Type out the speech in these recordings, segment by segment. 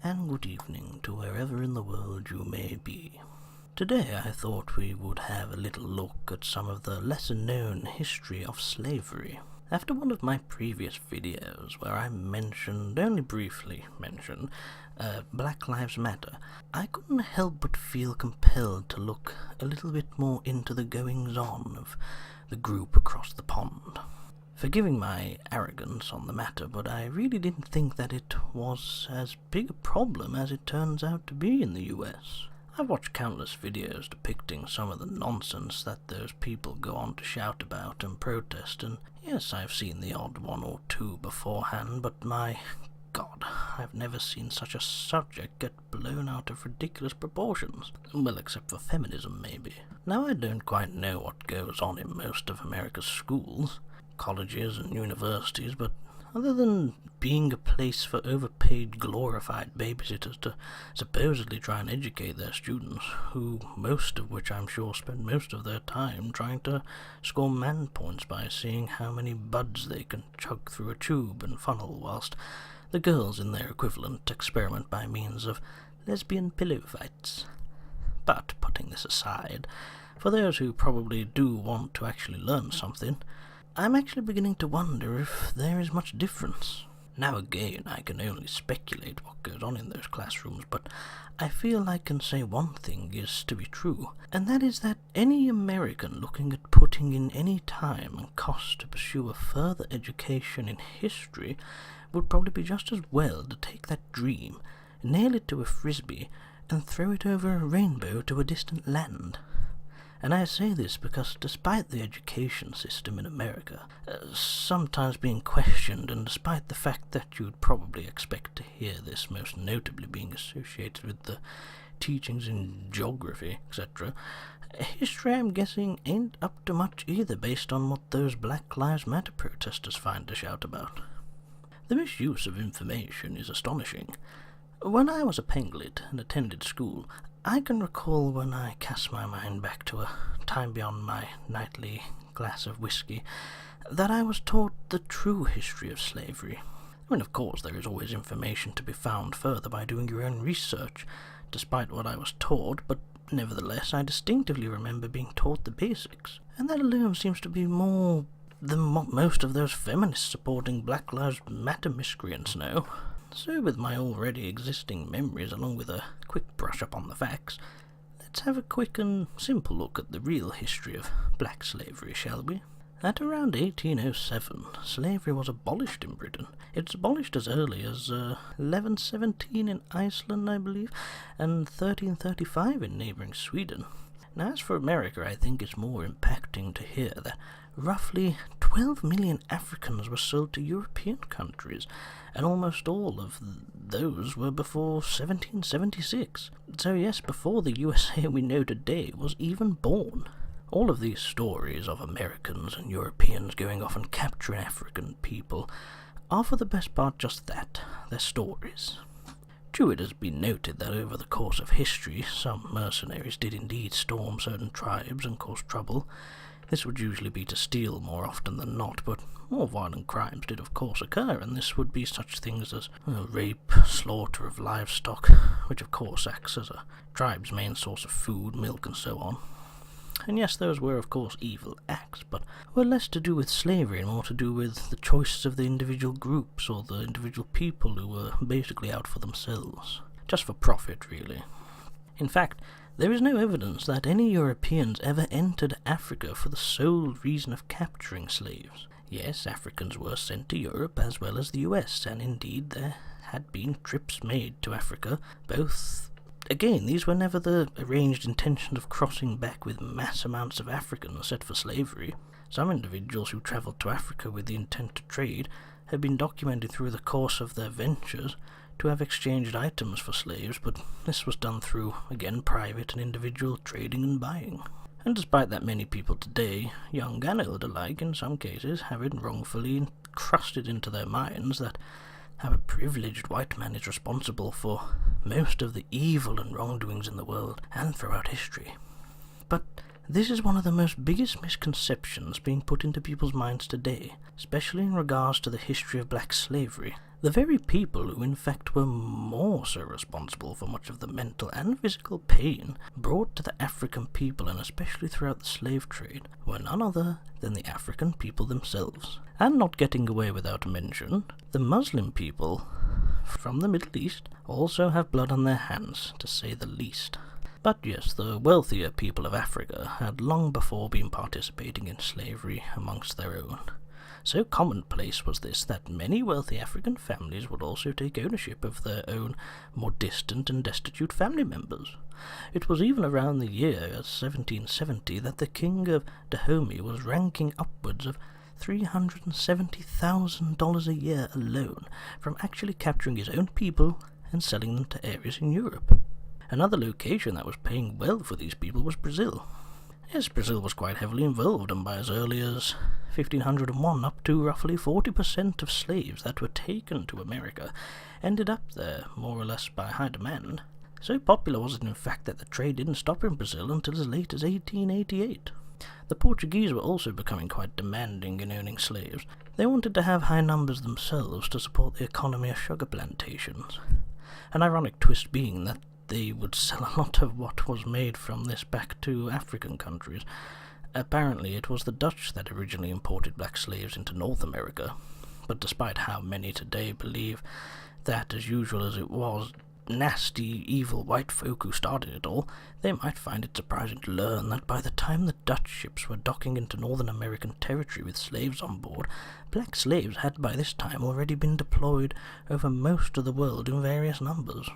and good evening to wherever in the world you may be. Today I thought we would have a little look at some of the lesser-known history of slavery. After one of my previous videos, where I only briefly mentioned, Black Lives Matter, I couldn't help but feel compelled to look a little bit more into the goings-on of the group across the pond. Forgiving my arrogance on the matter, but I really didn't think that it was as big a problem as it turns out to be in the US. I've watched countless videos depicting some of the nonsense that those people go on to shout about and protest, and yes, I've seen the odd one or two beforehand, but my God, I've never seen such a subject get blown out of ridiculous proportions. Well, except for feminism, maybe. Now, I don't quite know what goes on in most of America's schools, colleges and universities, but other than being a place for overpaid, glorified babysitters to supposedly try and educate their students, who most of which I'm sure spend most of their time trying to score man points by seeing how many buds they can chug through a tube and funnel, whilst the girls in their equivalent experiment by means of lesbian pillow fights. But, putting this aside, for those who probably do want to actually learn something, I'm actually beginning to wonder if there is much difference. Now again, I can only speculate what goes on in those classrooms, but I feel I can say one thing is to be true, and that is that any American looking at putting in any time and cost to pursue a further education in history would probably be just as well to take that dream, nail it to a frisbee, and throw it over a rainbow to a distant land. And I say this because despite the education system in America sometimes being questioned, and despite the fact that you'd probably expect to hear this most notably being associated with the teachings in geography, etc., history, I'm guessing, ain't up to much either based on what those Black Lives Matter protesters find to shout about. The misuse of information is astonishing. When I was a penglit and attended school, I can recall when I cast my mind back to a time beyond my nightly glass of whiskey, that I was taught the true history of slavery. I mean, of course, there is always information to be found further by doing your own research, despite what I was taught, but nevertheless, I distinctively remember being taught the basics, and that alone seems to be more than what most of those feminists supporting Black Lives Matter miscreants know. So with my already existing memories along with a quick brush up on the facts, let's have a quick and simple look at the real history of black slavery, shall we? At around 1807, slavery was abolished in Britain. It was abolished as early as 1117 in Iceland, I believe, and 1335 in neighbouring Sweden. Now, as for America, I think it's more impacting to hear that roughly 12 million Africans were sold to European countries, and almost all of those were before 1776. So yes, before the USA we know today was even born. All of these stories of Americans and Europeans going off and capturing African people are for the best part just that, they're stories. True, it has been noted that over the course of history, some mercenaries did indeed storm certain tribes and cause trouble. This would usually be to steal more often than not, but more violent crimes did of course occur, and this would be such things as rape, slaughter of livestock, which of course acts as a tribe's main source of food, milk and so on. And yes, those were of course evil acts, but were less to do with slavery and more to do with the choices of the individual groups or the individual people who were basically out for themselves. Just for profit, really. In fact, there is no evidence that any Europeans ever entered Africa for the sole reason of capturing slaves. Yes, Africans were sent to Europe as well as the US, and indeed there had been trips made to Africa, both. Again, these were never the arranged intentions of crossing back with mass amounts of Africans set for slavery. Some individuals who travelled to Africa with the intent to trade have been documented through the course of their ventures to have exchanged items for slaves, but this was done through, again, private and individual trading and buying. And despite that, many people today, young and old alike in some cases, have it wrongfully encrusted into their minds that how a privileged white man is responsible for most of the evil and wrongdoings in the world and throughout history. But This is one of the biggest misconceptions being put into people's minds today, especially in regards to the history of black slavery. The very people who in fact were more so responsible for much of the mental and physical pain brought to the African people, and especially throughout the slave trade, were none other than the African people themselves. And not getting away without mention, the Muslim people from the Middle East also have blood on their hands, to say the least. But yes, the wealthier people of Africa had long before been participating in slavery amongst their own. So commonplace was this that many wealthy African families would also take ownership of their own more distant and destitute family members. It was even around the year 1770 that the king of Dahomey was ranking upwards of $370,000 a year alone from actually capturing his own people and selling them to areas in Europe. Another location that was paying well for these people was Brazil. Yes, Brazil was quite heavily involved, and by as early as 1501 up to roughly 40% of slaves that were taken to America ended up there, more or less by high demand. So popular was it in fact that the trade didn't stop in Brazil until as late as 1888. The Portuguese were also becoming quite demanding in owning slaves. They wanted to have high numbers themselves to support the economy of sugar plantations. An ironic twist being that they would sell a lot of what was made from this back to African countries. Apparently it was the Dutch that originally imported black slaves into North America, but despite how many today believe that, as usual as it was, nasty, evil white folk who started it all, they might find it surprising to learn that by the time the Dutch ships were docking into Northern American territory with slaves on board, black slaves had by this time already been deployed over most of the world in various numbers.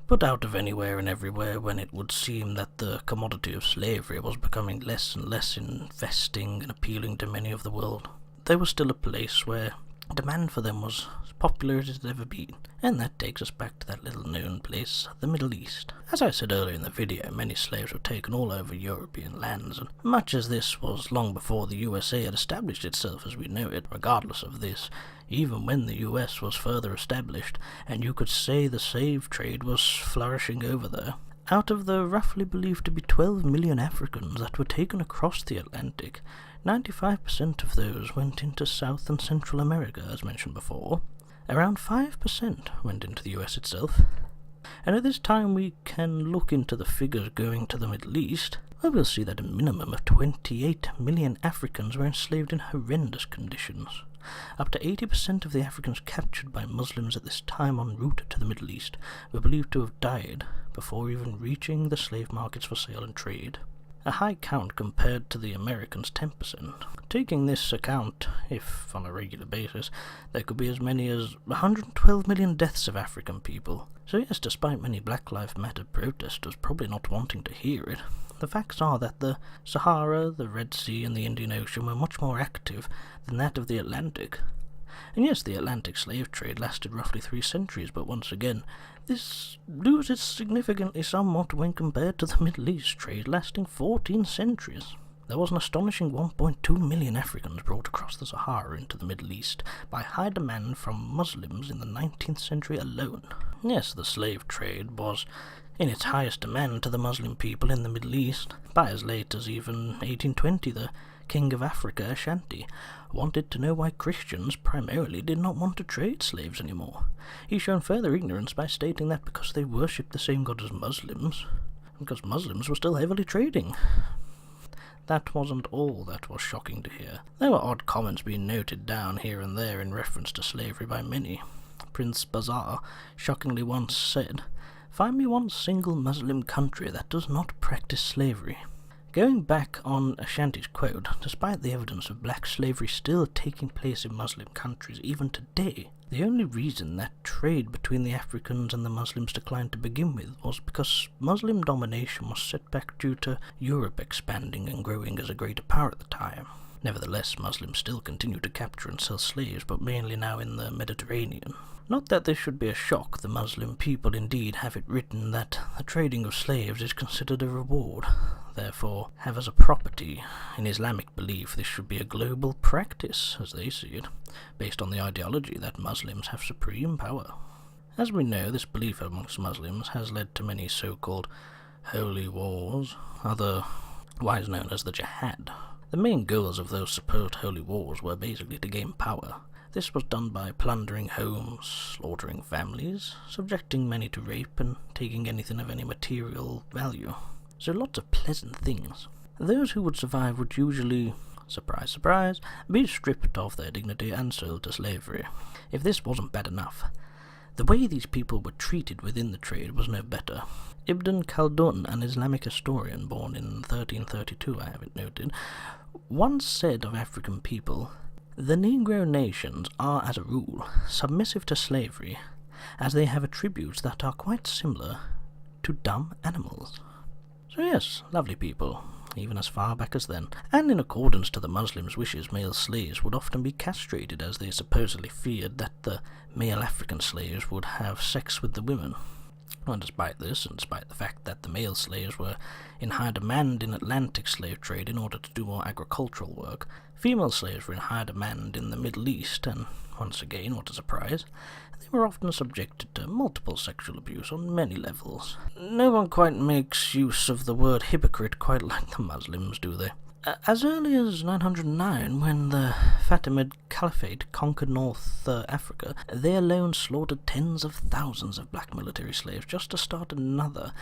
Put out of anywhere and everywhere when it would seem that the commodity of slavery was becoming less and less investing and appealing to many of the world, there was still a place where demand for them was as popular as it had ever been, and that takes us back to that little known place, the Middle East. As I said earlier in the video, many slaves were taken all over European lands, and much as this was long before the USA had established itself as we know it, regardless of this, even when the US was further established, and you could say the slave trade was flourishing over there, out of the roughly believed to be 12 million Africans that were taken across the Atlantic, 95% of those went into South and Central America, as mentioned before. Around 5% went into the US itself. And at this time we can look into the figures going to the Middle East, where we'll see that a minimum of 28 million Africans were enslaved in horrendous conditions. Up to 80% of the Africans captured by Muslims at this time en route to the Middle East were believed to have died before even reaching the slave markets for sale and trade. A high count compared to the Americans' 10%. Taking this account, if on a regular basis, there could be as many as 112 million deaths of African people. So yes, despite many Black Lives Matter protesters probably not wanting to hear it, the facts are that the Sahara, the Red Sea and the Indian Ocean were much more active than that of the Atlantic. And yes, the Atlantic slave trade lasted roughly 3 centuries, but once again, this loses significantly somewhat when compared to the Middle East trade lasting 14 centuries. There was an astonishing 1.2 million Africans brought across the Sahara into the Middle East by high demand from Muslims in the 19th century alone. Yes, the slave trade was in its highest demand to the Muslim people in the Middle East. By as late as even 1820, the King of Africa, Ashanti, wanted to know why Christians primarily did not want to trade slaves anymore. He shown further ignorance by stating that because they worshipped the same God as Muslims, because Muslims were still heavily trading. That wasn't all that was shocking to hear. There were odd comments being noted down here and there in reference to slavery by many. Prince Bazar shockingly once said, "Find me one single Muslim country that does not practice slavery." Going back on Ashanti's quote, despite the evidence of black slavery still taking place in Muslim countries even today, the only reason that trade between the Africans and the Muslims declined to begin with was because Muslim domination was set back due to Europe expanding and growing as a greater power at the time. Nevertheless, Muslims still continue to capture and sell slaves, but mainly now in the Mediterranean. Not that this should be a shock, the Muslim people indeed have it written that the trading of slaves is considered a reward, therefore have as a property. In Islamic belief this should be a global practice, as they see it, based on the ideology that Muslims have supreme power. As we know, this belief amongst Muslims has led to many so-called holy wars, other otherwise known as the Jihad. The main goals of those supposed holy wars were basically to gain power. This was done by plundering homes, slaughtering families, subjecting many to rape, and taking anything of any material value. So lots of pleasant things. Those who would survive would usually, surprise, surprise, be stripped of their dignity and sold to slavery. If this wasn't bad enough, the way these people were treated within the trade was no better. Ibn Khaldun, an Islamic historian born in 1332, I have it noted, once said of African people, "The Negro nations are, as a rule, submissive to slavery, as they have attributes that are quite similar to dumb animals." So yes, lovely people, even as far back as then. And in accordance to the Muslims' wishes, male slaves would often be castrated, as they supposedly feared that the male African slaves would have sex with the women. Well, despite this, and despite the fact that the male slaves were in high demand in Atlantic slave trade in order to do more agricultural work, female slaves were in high demand in the Middle East, and once again, what a surprise, they were often subjected to multiple sexual abuse on many levels. No one quite makes use of the word hypocrite quite like the Muslims, do they? As early as 909, when the Fatimid Caliphate conquered North Africa, they alone slaughtered tens of thousands of black military slaves just to start another,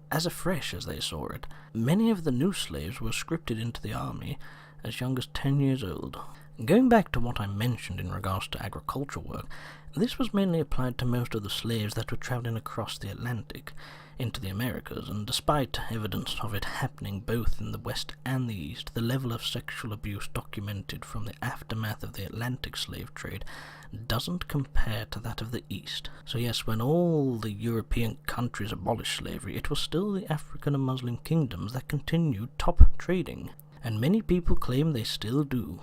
as afresh as they saw it. Many of the new slaves were scripted into the army as young as 10 years old. Going back to what I mentioned in regards to agricultural work, this was mainly applied to most of the slaves that were travelling across the Atlantic into the Americas, and despite evidence of it happening both in the West and the East, the level of sexual abuse documented from the aftermath of the Atlantic slave trade doesn't compare to that of the East. So yes, when all the European countries abolished slavery, it was still the African and Muslim kingdoms that continued top trading, and many people claim they still do.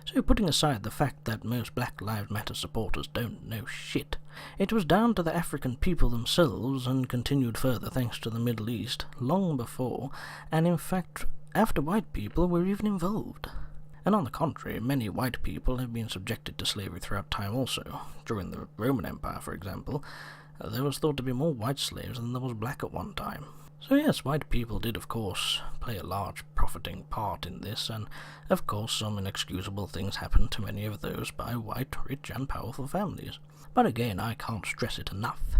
So putting aside the fact that most Black Lives Matter supporters don't know shit, it was down to the African people themselves, and continued further thanks to the Middle East, long before, and in fact after white people were even involved. And on the contrary, many white people have been subjected to slavery throughout time also. During the Roman Empire, for example, there was thought to be more white slaves than there was black at one time. So yes, white people did of course play a large profiting part in this, and of course some inexcusable things happened to many of those by white, rich and powerful families. But again, I can't stress it enough.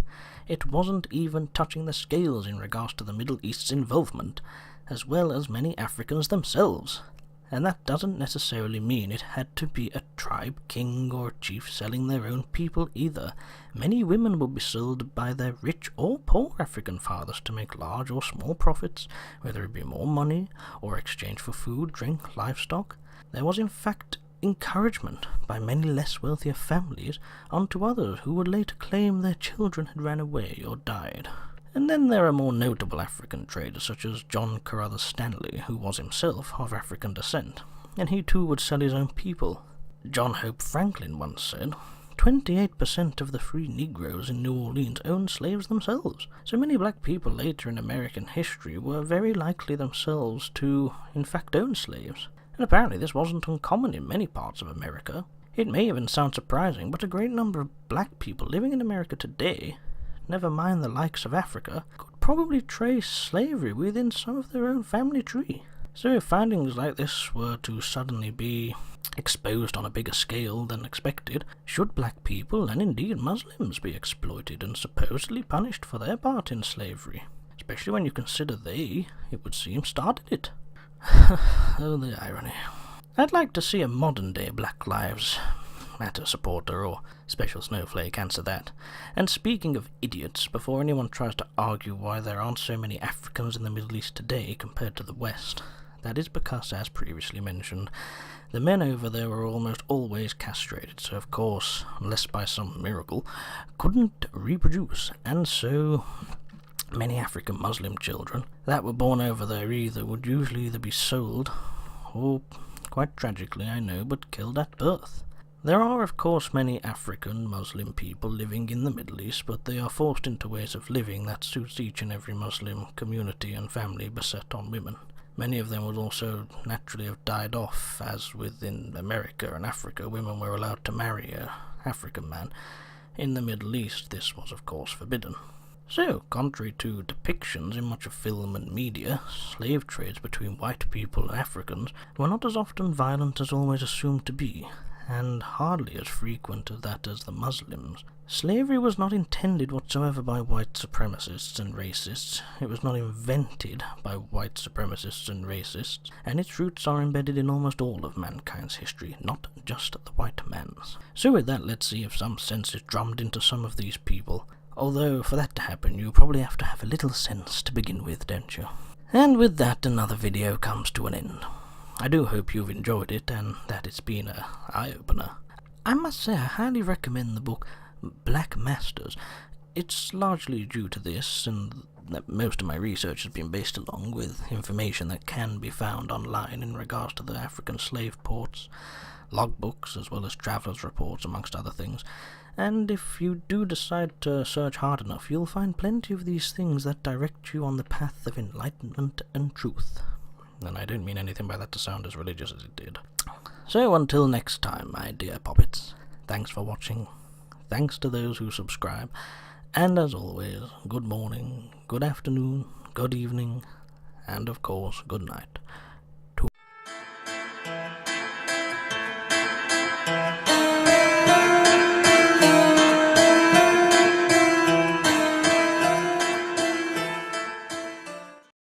It wasn't even touching the scales in regards to the Middle East's involvement, as well as many Africans themselves. And that doesn't necessarily mean it had to be a tribe king or chief selling their own people either. Many women would be sold by their rich or poor African fathers to make large or small profits, whether it be more money or exchange for food, drink, livestock. There was in fact encouragement by many less wealthier families onto others who would later claim their children had ran away or died. And then there are more notable African traders such as John Carruthers Stanley, who was himself of African descent, and he too would sell his own people. John Hope Franklin once said, 28% of the free Negroes in New Orleans owned slaves themselves, so many black people later in American history were very likely themselves to, in fact, own slaves. And apparently this wasn't uncommon in many parts of America. It may even sound surprising, but a great number of black people living in America today, never mind the likes of Africa, could probably trace slavery within some of their own family tree. So if findings like this were to suddenly be exposed on a bigger scale than expected, should black people, and indeed Muslims, be exploited and supposedly punished for their part in slavery? Especially when you consider they, it would seem, started it. Oh, the irony. I'd like to see a modern-day Black Lives Matter supporter or special snowflake answer that. And speaking of idiots, before anyone tries to argue why there aren't so many Africans in the Middle East today compared to the West, that is because, as previously mentioned, the men over there were almost always castrated, so of course, unless by some miracle, couldn't reproduce, and so many African Muslim children that were born over there would usually either be sold or, quite tragically I know, but killed at birth. There are of course many African Muslim people living in the Middle East, but they are forced into ways of living that suits each and every Muslim community and family beset on women. Many of them would also naturally have died off, as within America and Africa women were allowed to marry an African man. In the Middle East this was of course forbidden. So, contrary to depictions in much of film and media, slave trades between white people and Africans were not as often violent as always assumed to be, and hardly as frequent as that as the Muslims. Slavery was not intended whatsoever by white supremacists and racists. It was not invented by white supremacists and racists, and its roots are embedded in almost all of mankind's history, not just the white man's. So with that, let's see if some sense is drummed into some of these people. Although, for that to happen, you probably have to have a little sense to begin with, don't you? And with that, another video comes to an end. I do hope you've enjoyed it, and that it's been an eye-opener. I must say I highly recommend the book Black Masters. It's largely due to this, and that most of my research has been based along with information that can be found online in regards to the African slave ports, logbooks, as well as travellers' reports, amongst other things. And if you do decide to search hard enough, you'll find plenty of these things that direct you on the path of enlightenment and truth. And I don't mean anything by that to sound as religious as it did. So until next time, my dear poppets, thanks for watching, thanks to those who subscribe, and as always, good morning, good afternoon, good evening, and of course, good night.